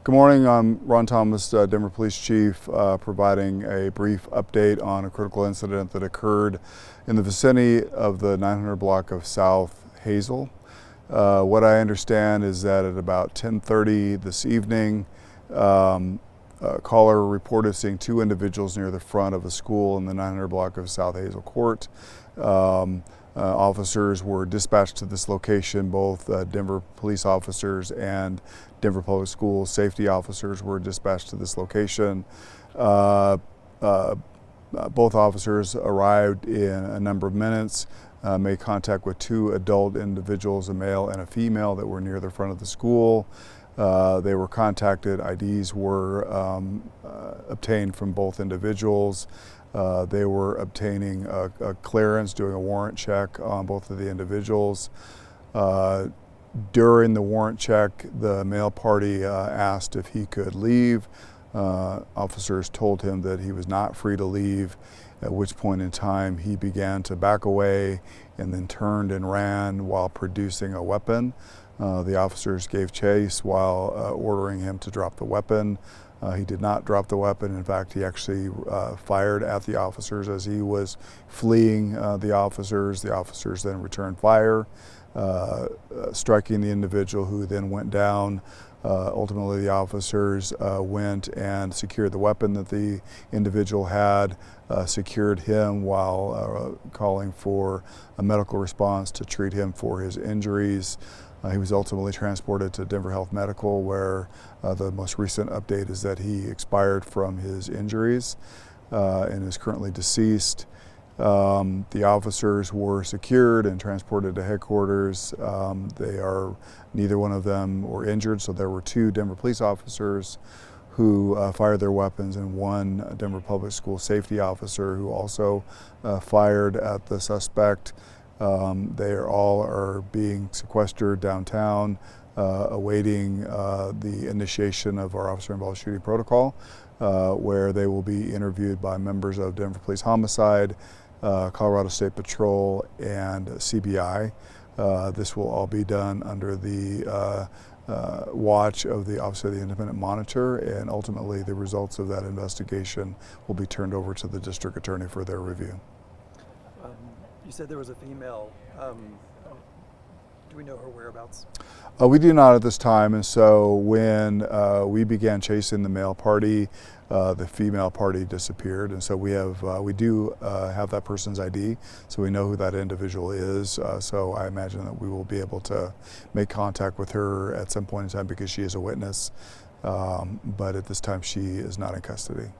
Good morning. I'm Ron Thomas, Denver Police Chief, providing a brief update on a critical incident that occurred in the vicinity of the 900 block of South Hazel. What I understand is that at about 10:30 this evening, a caller reported seeing two individuals near the front of a school in the 900 block of South Hazel Court. Officers were dispatched to this location. Both Denver police officers and Denver Public Schools safety officers were dispatched to this location. Both officers arrived in a number of minutes, made contact with two adult individuals, a male and a female, that were near the front of the school. They were contacted. IDs were obtained from both individuals. They were obtaining a clearance, doing a warrant check on both of the individuals. During the warrant check, the male party asked if he could leave. Officers told him that he was not free to leave, at which point in time he began to back away and then turned and ran while producing a weapon. The officers gave chase while ordering him to drop the weapon. He did not drop the weapon. In fact, he actually fired at the officers as he was fleeing the officers. The officers then returned fire, striking the individual, who then went down. Ultimately, the officers went and secured the weapon that the individual had, secured him while calling for a medical response to treat him for his injuries. He was ultimately transported to Denver Health Medical, where the most recent update is that he expired from his injuries and is currently deceased. The officers were secured and transported to headquarters. Neither one of them were injured, so there were two Denver police officers who fired their weapons, and one Denver Public School safety officer who also fired at the suspect. They all are being sequestered downtown, awaiting the initiation of our officer-involved shooting protocol, where they will be interviewed by members of Denver Police Homicide, Colorado State Patrol, and CBI. This will all be done under the watch of the Office of the Independent Monitor, and ultimately the results of that investigation will be turned over to the district attorney for their review. You said there was a female. Do we know her whereabouts? We do not at this time, and so when we began chasing the male party, the female party disappeared, and so we do have that person's ID, so we know who that individual is. So I imagine that we will be able to make contact with her at some point in time because she is a witness, but at this time she is not in custody.